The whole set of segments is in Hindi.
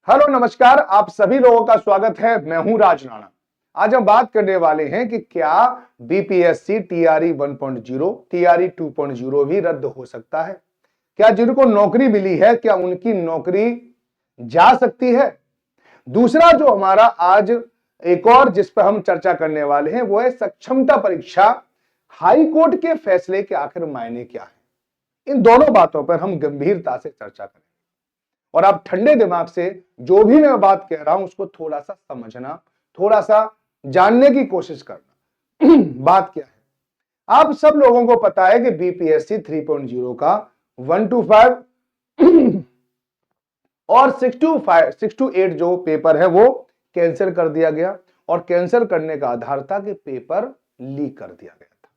हेलो नमस्कार, आप सभी लोगों का स्वागत है। मैं हूं राज राणा। आज हम बात करने वाले हैं कि क्या बीपीएससी टीआरई 1.0 टीआरई 2.0 भी रद्द हो सकता है। क्या जिनको नौकरी मिली है क्या उनकी नौकरी जा सकती है। दूसरा जो हमारा आज एक और जिस पर हम चर्चा करने वाले हैं वो है सक्षमता परीक्षा। हाई कोर्ट के फैसले के आखिर मायने क्या है। इन दोनों बातों पर हम गंभीरता से चर्चा करें और आप ठंडे दिमाग से जो भी मैं बात कह रहा हूं उसको थोड़ा सा समझना, थोड़ा सा जानने की कोशिश करना। बात क्या है, आप सब लोगों को पता है कि बीपीएससी 3.0 का 1 to 5 और 6 to 8 जो पेपर है वो कैंसिल कर दिया गया और कैंसिल करने का आधार था कि पेपर लीक कर दिया गया था।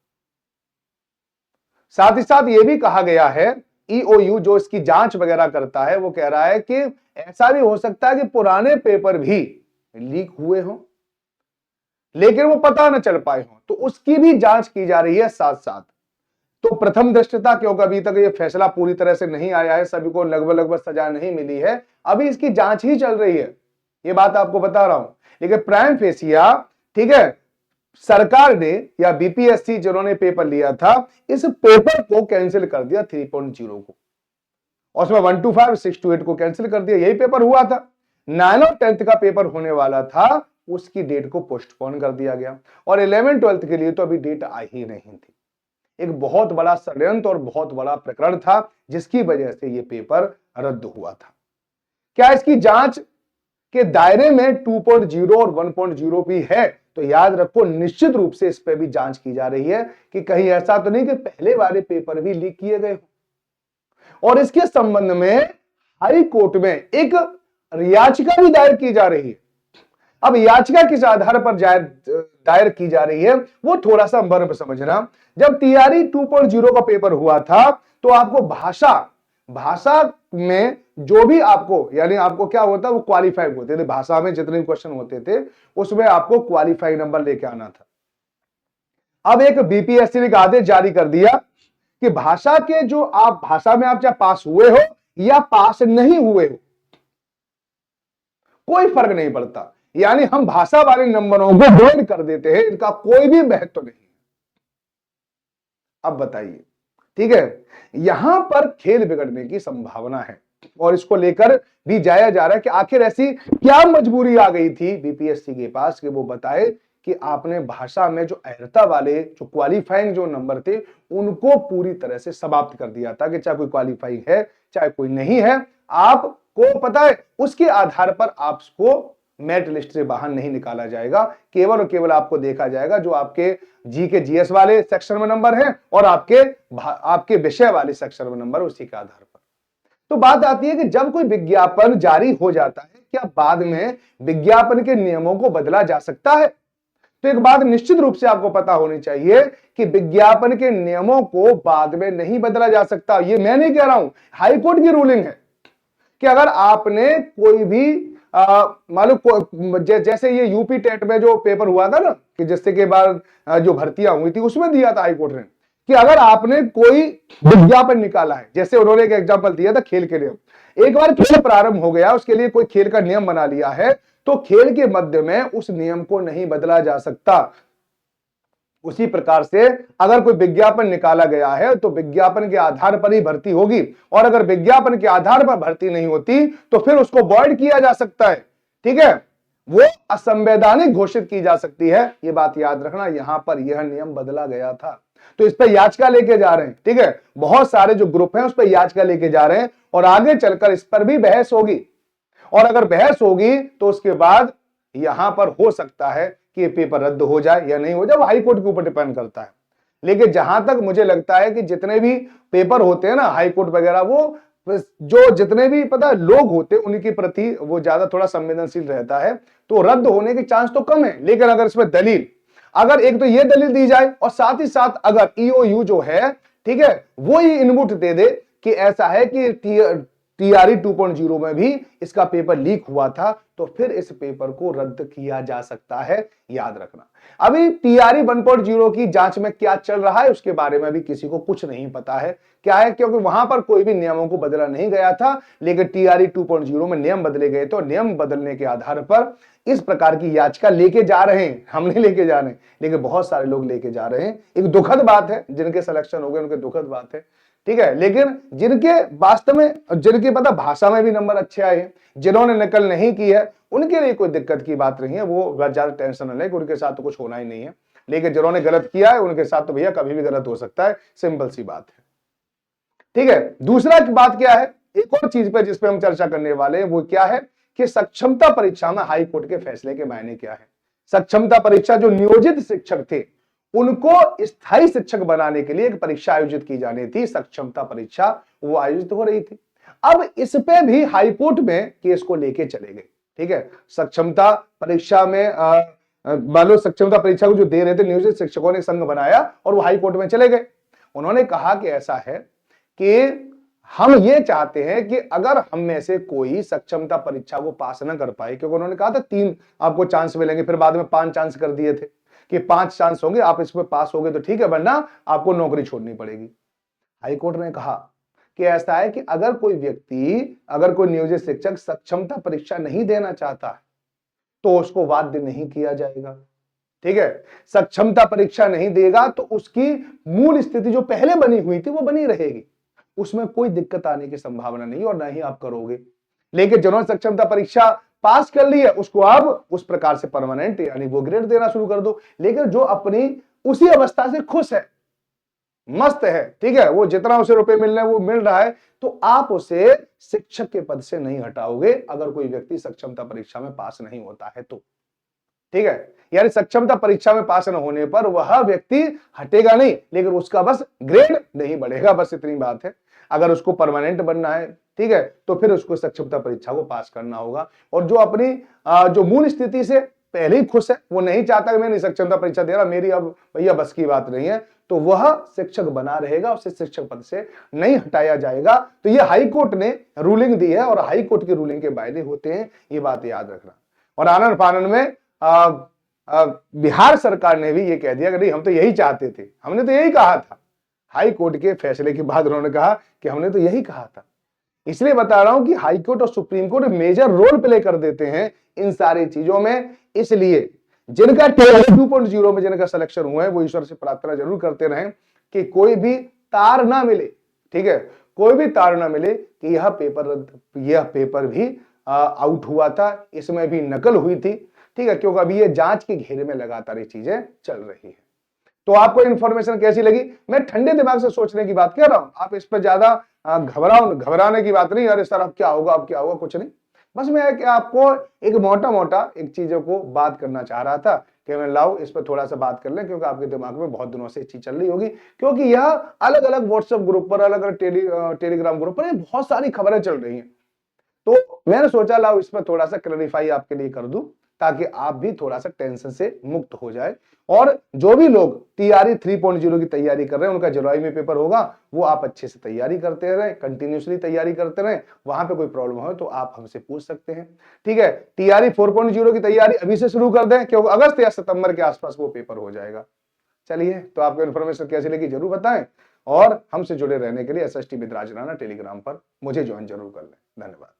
साथ ही साथ यह भी कहा गया है, ईओयू जो इसकी जांच वगैरह करता है वो कह रहा है कि ऐसा भी हो सकता है कि पुराने पेपर भी लीक हुए हों लेकिन वो पता न चल पाए हों, तो उसकी भी जांच की जा रही है साथ साथ। तो प्रथम दृष्टता क्योंकि अभी तक ये फैसला पूरी तरह से नहीं आया है, सभी को लगभग सजा नहीं मिली है, अभी इसकी जांच ही चल रही है, ये बात आपको बता रहा हूं। लेकिन प्राइम फेसिया, ठीक है, सरकार ने या बीपीएससी जिन्होंने पेपर लिया था इस पेपर को कैंसिल कर दिया 3.0 को, और उसमें 1 to 5 6 to 8 को कैंसिल कर दिया। यही पेपर हुआ था। 9 और 10th का पेपर होने वाला था, उसकी डेट को पोस्टपोन कर दिया गया और 11 12th के लिए तो अभी डेट आई ही नहीं थी। एक बहुत बड़ा षड्यंत्र और बहुत बड़ा प्रकरण था जिसकी वजह से यह पेपर रद्द हुआ था। क्या इसकी जांच के दायरे में 2.0 और 1.0 भी है? तो याद रखो, निश्चित रूप से इस पे भी जांच की जा रही है कि कहीं ऐसा तो नहीं कि पहले वाले पेपर भी लीक किए गए हो। और इसके संबंध में हाई कोर्ट में एक याचिका भी दायर की जा रही है। अब याचिका किस आधार पर दायर की जा रही है वो थोड़ा सा मर्म समझना। जब टीआरई 2.0 का पेपर हुआ था तो आपको भाषा में जो भी आपको, यानी आपको क्या होता है, वो क्वालिफाइड होते थे। भाषा में जितने क्वेश्चन होते थे उसमें आपको क्वालिफाइड नंबर लेके आना था। अब एक बीपीएससी ने एक आदेश जारी कर दिया कि भाषा के जो आप भाषा में आप चाहे पास हुए हो या पास नहीं हुए हो, कोई फर्क नहीं पड़ता। यानी हम भाषा वाले नंबरों को बोर्ड कर देते हैं, इनका कोई भी महत्व नहीं। अब बताइए, ठीक है, यहां पर खेल बिगड़ने की संभावना है और इसको लेकर भी जाया जा रहा है कि आखिर ऐसी क्या मजबूरी आ गई थी बीपीएससी के पास कि वो बताए कि आपने भाषा में जो अर्हता वाले जो क्वालिफाइंग जो नंबर थे उनको पूरी तरह से समाप्त कर दिया था कि चाहे कोई क्वालिफाइंग है चाहे कोई नहीं है, आपको पता है उसके आधार पर आपको मेरिट लिस्ट से बाहर नहीं निकाला जाएगा। केवल और केवल आपको देखा जाएगा जो आपके जी के जीएस वाले सेक्शन में नंबर है और आपके विषय वाले सेक्शन में नंबर, उसी के आधार पर। तो बात आती है कि जब कोई विज्ञापन जारी हो जाता है क्या बाद में विज्ञापन के नियमों को बदला जा सकता है? तो एक बात निश्चित रूप से आपको पता होनी चाहिए कि विज्ञापन के नियमों को बाद में नहीं बदला जा सकता। ये मैं नहीं कह रहा हूं, हाईकोर्ट की रूलिंग है कि अगर आपने कोई भी मालूम जैसे ये यूपी टेट में जो पेपर हुआ था ना कि जिससे के बाद जो भर्तियां हुई थी उसमें दिया था हाईकोर्ट ने कि अगर आपने कोई विज्ञापन निकाला है, जैसे उन्होंने एक एग्जांपल दिया था खेल के नियम, एक बार खेल प्रारंभ हो गया उसके लिए कोई खेल का नियम बना लिया है तो खेल के मध्य में उस नियम को नहीं बदला जा सकता। उसी प्रकार से अगर कोई विज्ञापन निकाला गया है तो विज्ञापन के आधार पर ही भर्ती होगी और अगर विज्ञापन के आधार पर भर्ती नहीं होती तो फिर उसको वॉइड किया जा सकता है, ठीक है, वो असंवैधानिक घोषित की जा सकती है। ये बात याद रखना, यहां पर यह नियम बदला गया था तो इस पर याचिका लेके जा रहे हैं, ठीक है, बहुत सारे जो ग्रुप हैं उस पर याचिका लेके जा रहे हैं और आगे चलकर इस पर भी बहस होगी और अगर बहस होगी तो उसके बाद यहां पर हो सकता है कि ये पेपर रद्द हो जाए या नहीं हो जाए, वो हाई कोर्ट के ऊपर डिपेंड करता है। लेकिन जहां तक मुझे लगता है कि जितने भी पेपर होते हैं ना हाई कोर्ट वगैरह, वो जो जितने भी पता लोग होते हैं उनके प्रति वो ज्यादा थोड़ा संवेदनशील रहता है, तो रद्द होने के चांस तो कम है। लेकिन अगर इसमें दलील, अगर एक तो ये दलील दी जाए और साथ ही साथ अगर ईओयू जो है, ठीक है, वो ये इनपुट दे दे कि ऐसा है कि टीआरई 2.0 में भी इसका पेपर लीक हुआ था, तो फिर इस पेपर को रद्द किया जा सकता है, याद रखना। अभी टीआरई 1.0 की जांच में क्या चल रहा है उसके बारे में भी किसी को कुछ नहीं पता है। क्या है, क्योंकि वहां पर कोई भी नियमों को बदला नहीं गया था, लेकिन टीआरई 2.0 में नियम बदले गए, तो नियम बदलने के आधार पर इस प्रकार की याचिका लेके जा रहे हैं। हम नहीं लेके जा रहे, लेकिन बहुत सारे लोग लेके जा रहे हैं। एक दुखद बात है, जिनके सिलेक्शन हो गए उनके दुखद बात है, ठीक है। लेकिन जिनके वास्तव में, जिनके पता भाषा में भी नंबर अच्छे आए हैं, जिन्होंने नकल नहीं की है, उनके लिए कोई दिक्कत की बात नहीं है, वो ज्यादा टेंशन न ले, उनके साथ तो कुछ होना ही नहीं है। लेकिन जिन्होंने गलत किया है उनके साथ तो भैया कभी भी गलत हो सकता है, सिंपल सी बात है, ठीक है। दूसरा बात क्या है, एक और चीज पे जिसपे हम चर्चा करने वाले हैं, वो क्या है कि सक्षमता परीक्षा में हाई कोर्ट के फैसले के मायने क्या है। सक्षमता परीक्षा, जो नियोजित शिक्षक थे उनको स्थायी शिक्षक बनाने के लिए एक परीक्षा आयोजित की जानी थी, सक्षमता परीक्षा, वो आयोजित हो रही थी। अब इस पे भी हाई कोर्ट में केस को लेके चले गए, ठीक है। सक्षमता परीक्षा में मान लो सक्षमता परीक्षा को जो दे रहे थे नियोजित शिक्षकों ने संघ बनाया और वो हाई कोर्ट में चले गए। उन्होंने कहा कि ऐसा है कि हम ये चाहते हैं कि अगर हम में से कोई सक्षमता परीक्षा को पास न कर पाए, क्योंकि उन्होंने कहा था 3 आपको चांस मिलेंगे, फिर बाद में 5 चांस कर दिए थे कि 5 चांस होंगे, आप इसमें पास हो गए तो ठीक है, वरना आपको नौकरी छोड़नी पड़ेगी। हाईकोर्ट ने कहा कि ऐसा है कि अगर कोई व्यक्ति, अगर कोई नियोजित शिक्षक सक्षमता परीक्षा नहीं देना चाहता है तो उसको बाध्य नहीं किया जाएगा, ठीक है। सक्षमता परीक्षा नहीं देगा तो उसकी मूल स्थिति जो पहले बनी हुई थी वो बनी रहेगी, उसमें कोई दिक्कत आने की संभावना नहीं और ना ही आप करोगे। लेकिन जिन्होंने सक्षमता परीक्षा पास कर ली है उसको आप उस प्रकार से परमानेंट यानी वो ग्रेड देना शुरू कर दो। लेकिन जो अपनी उसी अवस्था से खुश है, मस्त है, ठीक है, वो जितना उसे रुपए मिल रहे हैं वो मिल रहा है, तो आप उसे शिक्षक के पद से नहीं हटाओगे अगर कोई व्यक्ति सक्षमता परीक्षा में पास नहीं होता है तो, ठीक है। यानी सक्षमता परीक्षा में पास न होने पर वह व्यक्ति हटेगा नहीं, लेकिन उसका बस ग्रेड नहीं बढ़ेगा, बस इतनी बात है। अगर उसको परमानेंट बनना है, ठीक है, तो फिर उसको सक्षमता परीक्षा को पास करना होगा। और जो अपनी जो मूल स्थिति से पहले ही खुश है, वो नहीं चाहता कि मैं नहीं सक्षमता परीक्षा दे रहा, मेरी अब भैया बस की बात नहीं है, तो वह शिक्षक बना रहेगा, उसे शिक्षक पद से नहीं हटाया जाएगा। तो ये हाई कोर्ट ने रूलिंग दी है और हाई कोर्ट की रूलिंग के मायने होते हैं, ये बात याद रखना। और आनन फानन में बिहार सरकार ने भी ये कह दिया कि नहीं हम तो यही चाहते थे, हमने तो यही कहा था। हाई कोर्ट के फैसले के बाद उन्होंने कहा कि हमने तो यही कहा था। इसलिए बता रहा हूं कि हाई कोर्ट और supreme court major role play कर देते हैं इन सारी चीजों में। इसलिए जिनका 2.0 में जिनका सिलेक्शन हुआ है वो ईश्वर से प्रार्थना जरूर करते रहें कि कोई भी तार ना मिले, ठीक है, कोई भी तार ना मिले कि यह पेपर भी आउट हुआ था, इसमें भी नकल हुई थी, ठीक है, क्योंकि अभी ये जांच के घेरे में लगातार ये चीजें चल रही है। तो आपको इन्फॉर्मेशन कैसी लगी? मैं ठंडे दिमाग से सोचने की बात कर रहा हूं, आप इस पर ज्यादा घबराने की बात नहीं, यार इस तरह अब क्या होगा कुछ नहीं। बस मैं आपको एक मोटा एक चीजों को बात करना चाह रहा था कि मैं लाओ इस पर थोड़ा सा बात कर लें, क्योंकि आपके दिमाग में बहुत दिनों से चीज चल रही होगी, क्योंकि यह अलग अलग व्हाट्सएप ग्रुप पर, अलग अलग टेलीग्राम ग्रुप पर बहुत सारी खबरें चल रही हैं। तो मैंने सोचा लाओ इस पर थोड़ा सा क्लैरिफाई आपके लिए कर दूं, ताकि आप भी थोड़ा सा टेंशन से मुक्त हो जाए। और जो भी लोग टीआरई 3.0 की तैयारी कर रहे हैं, उनका जुलाई में पेपर होगा, वो आप अच्छे से तैयारी करते रहें, कंटिन्यूसली तैयारी करते रहें। वहां पे कोई प्रॉब्लम हो तो आप हमसे पूछ सकते हैं, ठीक है। टीआरई 4.0 की तैयारी अभी से शुरू कर दें, क्योंकि अगस्त या सितंबर के आसपास वो पेपर हो जाएगा। चलिए, तो आपको इन्फॉर्मेशन कैसी लगी जरूर बताएं, और हमसे जुड़े रहने के लिए SST with Raj Rana Telegram पर मुझे ज्वाइन जरूर कर लें। धन्यवाद।